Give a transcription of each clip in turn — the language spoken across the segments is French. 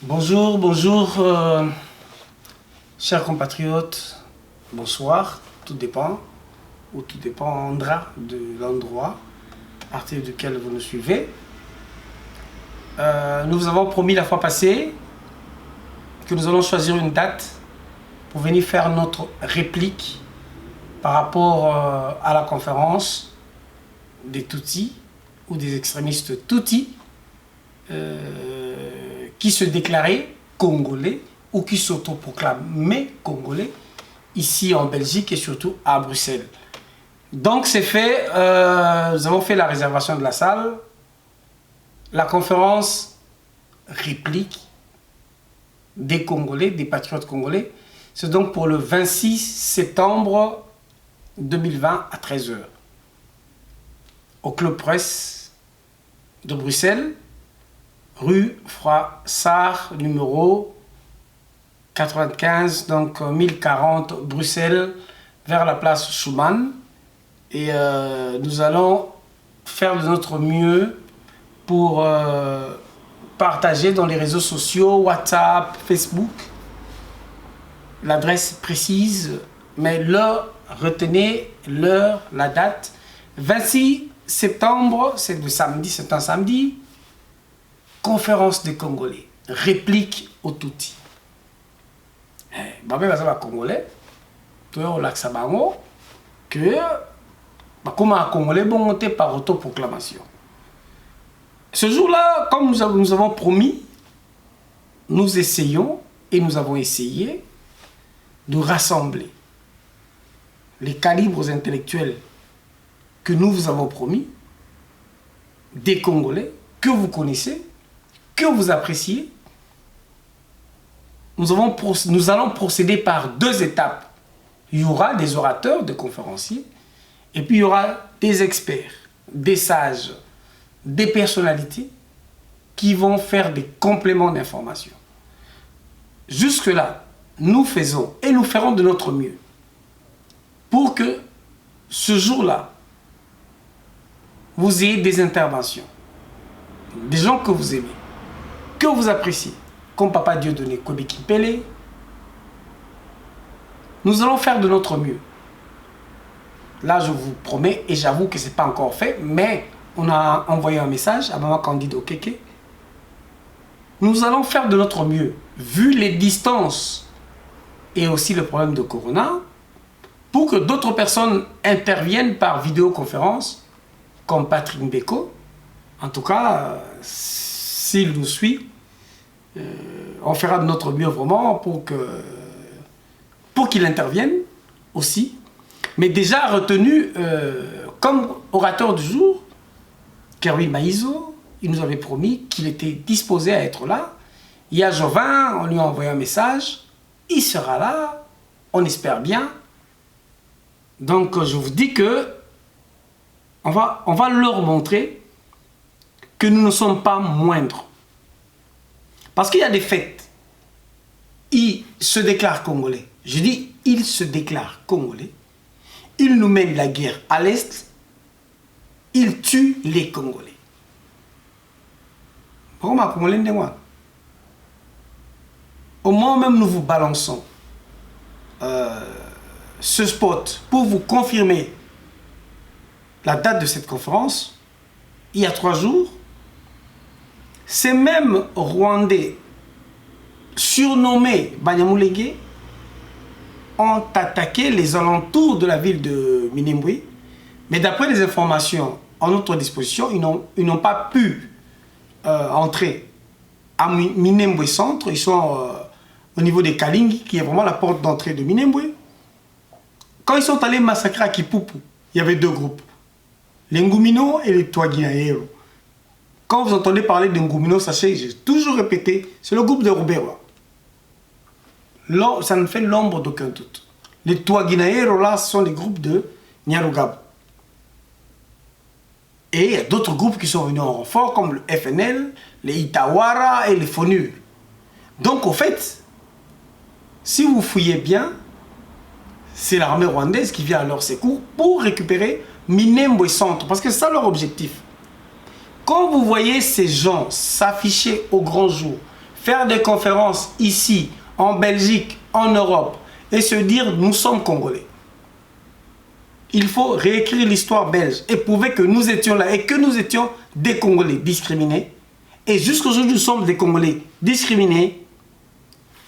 Bonjour, chers compatriotes, bonsoir, tout dépend, ou tout dépendra de l'endroit à partir duquel vous nous suivez. Nous vous avons promis la fois passée que nous allons choisir une date pour venir faire notre réplique par rapport à la conférence des Tutsis ou des extrémistes Tutsis qui se déclaraient congolais ou qui s'autoproclamaient congolais ici en Belgique et surtout à Bruxelles. Donc c'est fait, nous avons fait la réservation de la salle. La conférence réplique des Congolais, des patriotes congolais, c'est donc pour le 26 septembre 2020 à 13 h au Club Presse de Bruxelles, rue Froissart, numéro 95, donc 1040 Bruxelles, vers la place Schumann. Et nous allons faire de notre mieux pour partager dans les réseaux sociaux, WhatsApp, Facebook, l'adresse précise, mais l'heure, retenez l'heure, la date, 26 septembre, c'est le samedi, c'est un samedi, conférence des Congolais, réplique au Tutsi. Babé bazaba Congolais, tu es au lac Sabango, que comme un Congolais bon monté par autoproclamation. Ce jour-là, comme nous avons promis, nous essayons et nous avons essayé de rassembler les calibres intellectuels que nous vous avons promis, des Congolais que vous connaissez, que vous appréciez. Nous allons procéder par deux étapes. Il y aura des orateurs, des conférenciers, et puis il y aura des experts, des sages, des personnalités qui vont faire des compléments d'information. Jusque-là, nous faisons et nous ferons de notre mieux pour que ce jour-là, vous ayez des interventions, des gens que vous aimez, que vous appréciez, comme Papa Dieudonné Kobe Kimpele. Nous allons faire de notre mieux. Là, je vous promets, et j'avoue que ce n'est pas encore fait, mais on a envoyé un message à Maman Candide Okeke. Nous allons faire de notre mieux, vu les distances et aussi le problème de Corona, pour que d'autres personnes interviennent par vidéoconférence, comme Patrick Mbeko. En tout cas, s'il nous suit, on fera de notre mieux vraiment pour qu'il intervienne aussi. Mais déjà retenu comme orateur du jour, Kerwin Maïzo, il nous avait promis qu'il était disposé à être là. Il y a Jovin, on lui a envoyé un message, il sera là, on espère bien. Donc je vous dis que on va leur montrer que nous ne sommes pas moindres. Parce qu'il y a des faits. Ils se déclarent congolais. Je dis, ils se déclarent congolais. Ils nous mènent la guerre à l'Est. Ils tuent les Congolais. Pourquoi Congolais de moi? Au moment même nous vous balançons ce spot pour vous confirmer la date de cette conférence, il y a 3 jours, ces mêmes Rwandais surnommés Banyamulenge ont attaqué les alentours de la ville de Minembwe. Mais d'après les informations à notre disposition, ils n'ont pas pu entrer à Minembwe Centre. Ils sont au niveau des Kalingi, qui est vraiment la porte d'entrée de Minembwe. Quand ils sont allés massacrer à Kipupu, il y avait 2 groupes, les Ngumino et les Twaginaero. Quand vous entendez parler de Ngumino, sachez, j'ai toujours répété, c'est le groupe de Ruberwa. Ça ne fait l'ombre d'aucun doute. Les Twaginaero, là, sont les groupes de Nyarugabo. Et il y a d'autres groupes qui sont venus en renfort, comme le FNL, les Itawara et les Fonur. Donc, au fait, si vous fouillez bien, c'est l'armée rwandaise qui vient à leur secours pour récupérer Minembwe Centre, parce que c'est ça leur objectif. Quand vous voyez ces gens s'afficher au grand jour, faire des conférences ici, en Belgique, en Europe, et se dire nous sommes Congolais. Il faut réécrire l'histoire belge et prouver que nous étions là et que nous étions des Congolais discriminés. Et jusqu'aujourd'hui, nous sommes des Congolais discriminés.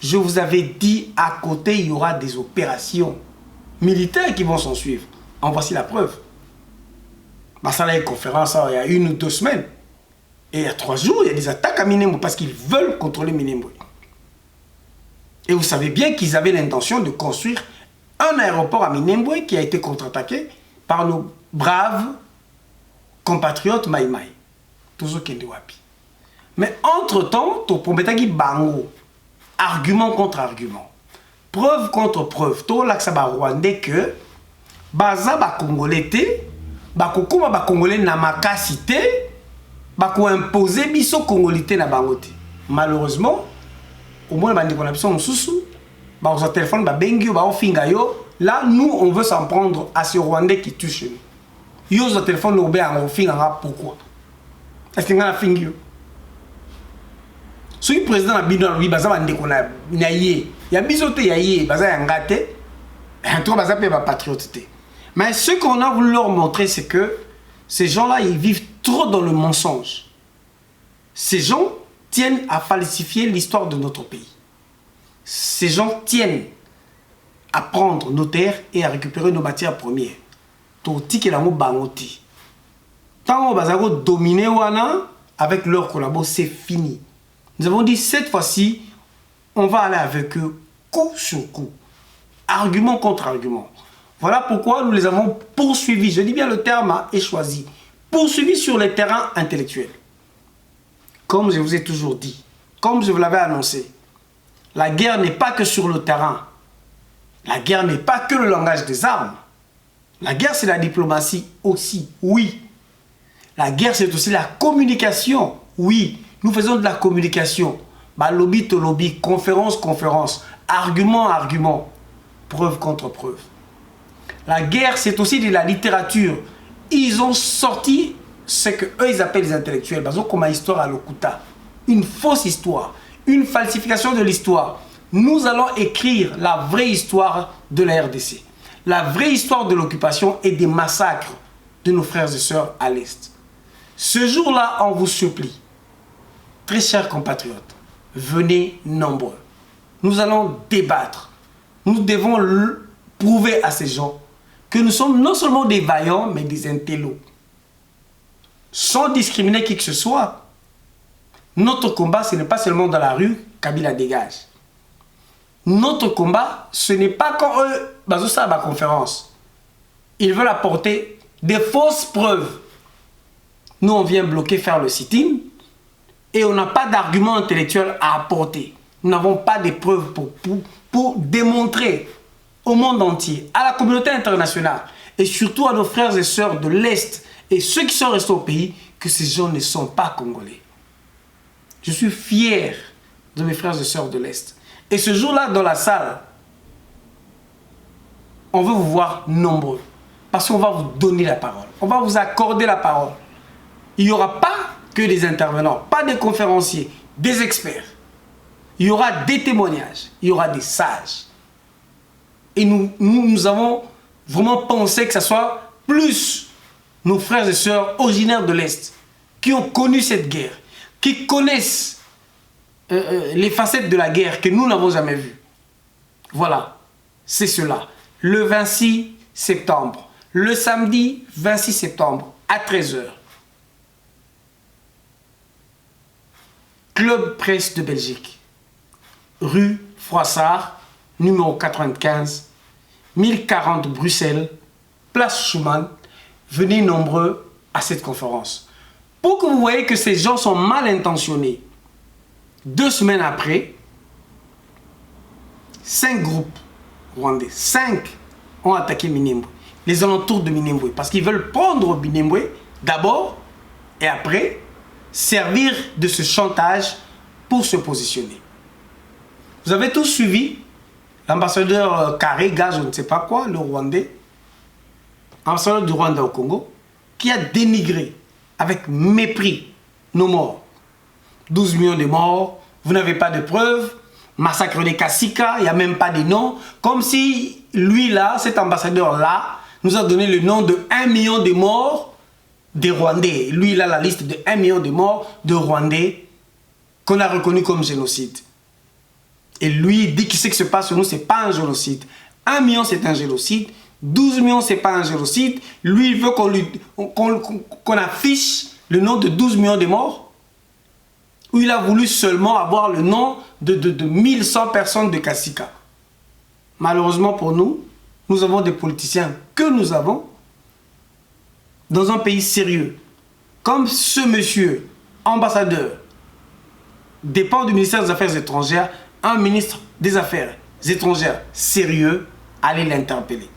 Je vous avais dit, à côté, il y aura des opérations militaires qui vont s'en suivre. En voici la preuve. Bah, ça, là, une conférence, il y a 1 ou 2 semaines. Et il y a 3 jours, il y a des attaques à Minembwe parce qu'ils veulent contrôler Minembwe. Et vous savez bien qu'ils avaient l'intention de construire un aéroport à Minembwe qui a été contre-attaqué par nos braves compatriotes Maï Maï. Toujours Kende Wapi. Mais entre-temps, tu promettais bango. Argument contre argument. Preuve contre preuve. Tu as dit Rwandais que baza ba Congolais te, ba kokoma ba Congolais na makasité, ba ko imposer biso Congolité na bangote. Malheureusement, au moins ba ndeko na biso mususu, ba au téléphone ba bengi ba ofinga yo. Là, nous, on veut s'en prendre à ce Rwandais qui touche nous. Yo au téléphone no be en ofinga pourquoi? Est-ce que ngana fingi yo? Si le président a bien lui, baza bandeko na yé, ya bisote ya yé, baza yangate, toi baza pe ba patriote. Mais ce qu'on a voulu leur montrer, c'est que ces gens-là, ils vivent trop dans le mensonge. Ces gens tiennent à falsifier l'histoire de notre pays. Ces gens tiennent à prendre nos terres et à récupérer nos matières premières. Toti ke la mo bangoti. Tant on baza go dominer wana avec leur collabo, c'est fini. Nous avons dit cette fois-ci, on va aller avec eux coup sur coup. Argument contre argument. Voilà pourquoi nous les avons poursuivis. Je dis bien le terme est choisi. Poursuivis sur les terrains intellectuels. Comme je vous ai toujours dit, comme je vous l'avais annoncé, la guerre n'est pas que sur le terrain. La guerre n'est pas que le langage des armes. La guerre, c'est la diplomatie aussi, oui. La guerre, c'est aussi la communication, oui. Nous faisons de la communication. Bah, lobby to lobby, conférence, conférence, argument, argument, preuve contre preuve. La guerre, c'est aussi de la littérature. Ils ont sorti ce qu'eux, ils appellent les intellectuels. Parce que comme une histoire à l'Okuta, une fausse histoire, une falsification de l'histoire. Nous allons écrire la vraie histoire de la RDC. La vraie histoire de l'occupation et des massacres de nos frères et sœurs à l'Est. Ce jour-là, on vous supplie, très chers compatriotes, venez nombreux. Nous allons débattre. Nous devons prouver à ces gens que nous sommes non seulement des vaillants, mais des intellos. Sans discriminer qui que ce soit. Notre combat, ce n'est pas seulement dans la rue, Kabila dégage. Notre combat, ce n'est pas quand eux, ça ma conférence. Ils veulent apporter des fausses preuves. Nous, on vient bloquer, faire le sit-in, et on n'a pas d'argument intellectuel à apporter. Nous n'avons pas de preuves pour démontrer au monde entier, à la communauté internationale, et surtout à nos frères et sœurs de l'Est, et ceux qui sont restés au pays, que ces gens ne sont pas congolais. Je suis fier de mes frères et sœurs de l'Est. Et ce jour-là, dans la salle, on veut vous voir nombreux. Parce qu'on va vous donner la parole. On va vous accorder la parole. Il n'y aura pas que des intervenants, pas des conférenciers, des experts. Il y aura des témoignages, il y aura des sages. Et nous avons vraiment pensé que ce soit plus nos frères et sœurs originaires de l'Est qui ont connu cette guerre, qui connaissent les facettes de la guerre que nous n'avons jamais vues. Voilà, c'est cela. Le 26 septembre, le samedi 26 septembre à 13 h. Club Presse de Belgique, rue Froissart, numéro 95, 1040 Bruxelles, place Schumann. Venez nombreux à cette conférence. Pour que vous voyez que ces gens sont mal intentionnés. 2 semaines après, 5 groupes rwandais, 5 ont attaqué Minembwe, les alentours de Minembwe, parce qu'ils veulent prendre Minembwe d'abord et après servir de ce chantage pour se positionner. Vous avez tous suivi l'ambassadeur Karega, je ne sais pas quoi, le Rwandais, ambassadeur du Rwanda au Congo, qui a dénigré avec mépris nos morts. 12 millions de morts, vous n'avez pas de preuves, massacre des Kasika, il n'y a même pas de nom, comme si lui là, cet ambassadeur là, nous a donné le nom de 1 million de morts des Rwandais. Lui il a la liste de 1 million de morts de Rwandais qu'on a reconnu comme génocide. Et lui il dit que ce qui se passe sur nous, ce n'est pas un génocide. 1 million c'est un génocide, 12 millions c'est pas un génocide. Lui il veut qu'on affiche le nom de 12 millions de morts, où il a voulu seulement avoir le nom de 1100 personnes de Kasika. Malheureusement pour nous, nous avons des politiciens que nous avons dans un pays sérieux. Comme ce monsieur, ambassadeur, dépend du ministère des Affaires étrangères, un ministre des Affaires étrangères sérieux, allez l'interpeller,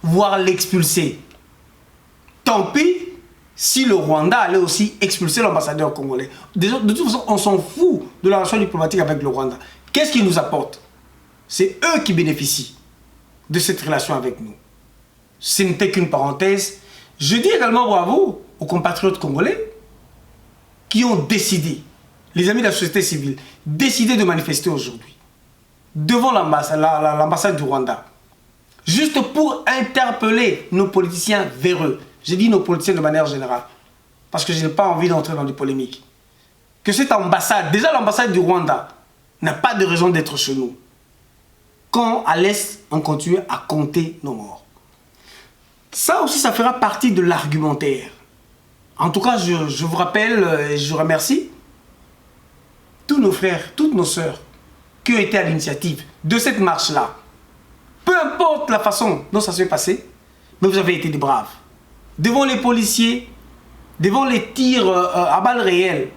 voire l'expulser. Tant pis si le Rwanda allait aussi expulser l'ambassadeur congolais. De toute façon, on s'en fout de la relation diplomatique avec le Rwanda. Qu'est-ce qu'ils nous apportent? C'est eux qui bénéficient de cette relation avec nous. Ce n'était qu'une parenthèse. Je dis également bravo aux compatriotes congolais qui ont décidé, les amis de la société civile, décidé de manifester aujourd'hui devant l'ambassade du Rwanda, juste pour interpeller nos politiciens véreux. J'ai dit nos politiciens de manière générale, parce que je n'ai pas envie d'entrer dans des polémiques. Que cette ambassade, déjà l'ambassade du Rwanda, n'a pas de raison d'être chez nous. Quand à l'Est, on continue à compter nos morts. Ça aussi, ça fera partie de l'argumentaire. En tout cas, je vous rappelle et je remercie tous nos frères, toutes nos sœurs qui ont été à l'initiative de cette marche-là. Peu importe la façon dont ça s'est passé, mais vous avez été des braves. Devant les policiers, devant les tirs à balles réelles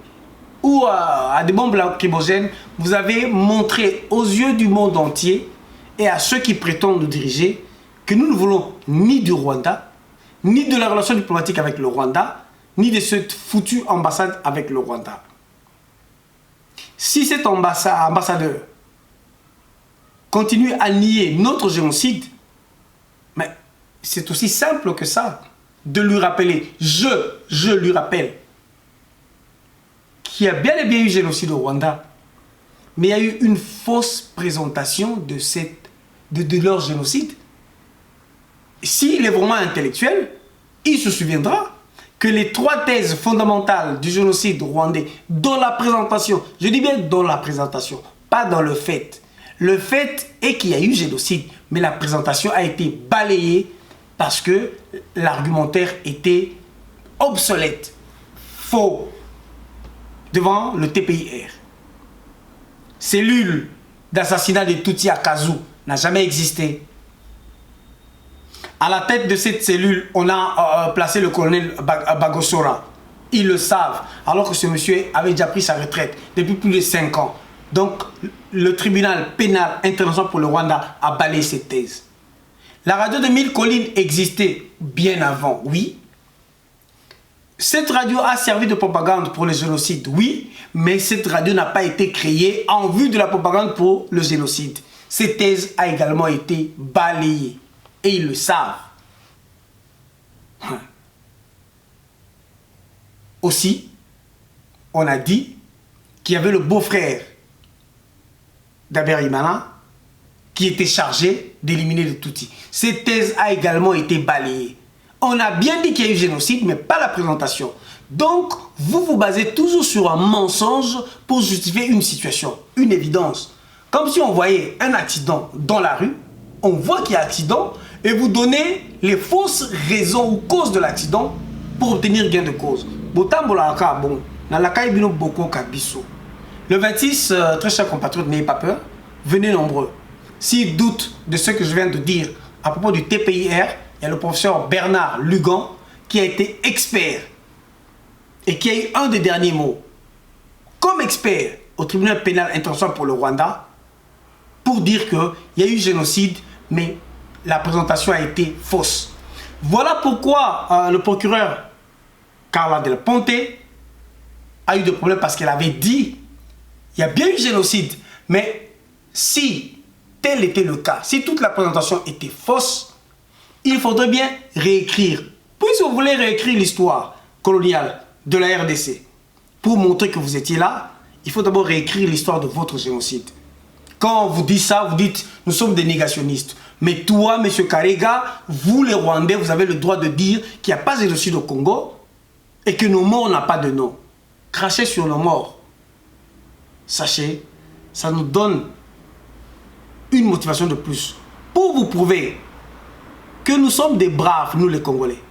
ou à des bombes lacrymogènes, vous avez montré aux yeux du monde entier et à ceux qui prétendent nous diriger que nous ne voulons ni du Rwanda, ni de la relation diplomatique avec le Rwanda, ni de cette foutue ambassade avec le Rwanda. Si cet ambassadeur continue à nier notre génocide, mais c'est aussi simple que ça, de lui rappeler, je lui rappelle, qu'il y a bien et bien eu génocide au Rwanda, mais il y a eu une fausse présentation de leur génocide. S'il est vraiment intellectuel, il se souviendra que les 3 thèses fondamentales du génocide rwandais, dans la présentation, je dis bien dans la présentation, pas dans le fait. Le fait est qu'il y a eu génocide, mais la présentation a été balayée parce que l'argumentaire était obsolète, faux, devant le TPIR. Cellule d'assassinat de Tutsi à Kazou n'a jamais existé. À la tête de cette cellule, on a placé le colonel Bagosora. Ils le savent, alors que ce monsieur avait déjà pris sa retraite depuis plus de 5 ans. Donc, le tribunal pénal international pour le Rwanda a balayé cette thèse. La radio de 1000 collines existait bien avant, oui. Cette radio a servi de propagande pour le génocide, oui. Mais cette radio n'a pas été créée en vue de la propagande pour le génocide. Cette thèse a également été balayée. Et ils le savent. Aussi, on a dit qu'il y avait le beau-frère d'Aberimana qui était chargé d'éliminer les Tutsis. Cette thèse a également été balayée. On a bien dit qu'il y a eu génocide, mais pas la présentation. Donc, vous vous basez toujours sur un mensonge pour justifier une situation, une évidence. Comme si on voyait un accident dans la rue, on voit qu'il y a accident, et vous donnez les fausses raisons ou causes de l'accident pour obtenir gain de cause. Le 26, très chers compatriotes, n'ayez pas peur, venez nombreux. S'ils doutent de ce que je viens de dire à propos du TPIR, il y a le professeur Bernard Lugan qui a été expert et qui a eu un des derniers mots comme expert au tribunal pénal international pour le Rwanda pour dire qu'il y a eu génocide, mais la présentation a été fausse. Voilà pourquoi le procureur Carla Del Ponte a eu des problèmes parce qu'elle avait dit il y a bien eu génocide, mais si tel était le cas, si toute la présentation était fausse, il faudrait bien réécrire. Puisque vous voulez réécrire l'histoire coloniale de la RDC pour montrer que vous étiez là, il faut d'abord réécrire l'histoire de votre génocide. Quand on vous dit ça, vous dites, nous sommes des négationnistes. Mais toi, M. Karega, vous les Rwandais, vous avez le droit de dire qu'il n'y a pas de génocide au Congo et que nos morts n'ont pas de nom. Crachez sur nos morts. Sachez, ça nous donne une motivation de plus pour vous prouver que nous sommes des braves, nous les Congolais.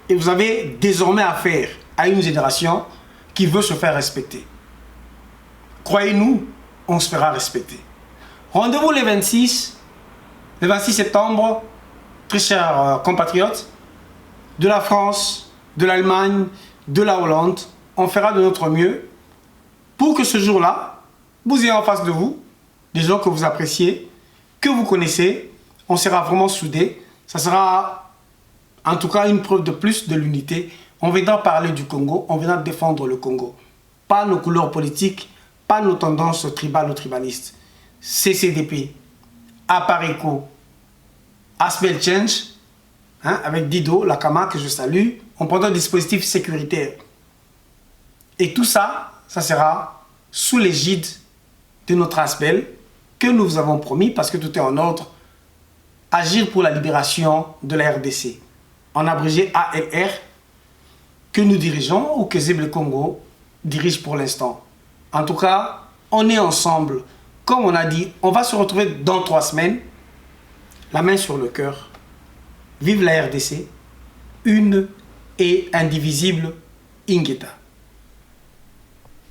Et vous avez désormais affaire à une génération qui veut se faire respecter. Croyez-nous, on se fera respecter. Rendez-vous le 26 septembre, très chers compatriotes, de la France, de l'Allemagne, de la Hollande. On fera de notre mieux pour que ce jour-là, vous ayez en face de vous des gens que vous appréciez, que vous connaissez. On sera vraiment soudés. Ça sera en tout cas une preuve de plus de l'unité. On viendra parler du Congo, on viendra défendre le Congo. Pas nos couleurs politiques, pas nos tendances tribales ou tribalistes. CCDP, Apareco, Aspel Change, avec Dido, Lakama, que je salue, on prend un dispositif sécuritaire. Et tout ça, ça sera sous l'égide de notre Aspel que nous vous avons promis, parce que tout est en ordre, agir pour la libération de la RDC. En abrégé ALR, que nous dirigeons ou que Zeb le Congo dirige pour l'instant. En tout cas, on est ensemble. Comme on a dit, on va se retrouver dans 3 semaines, la main sur le cœur. Vive la RDC, une et indivisible Ingeta.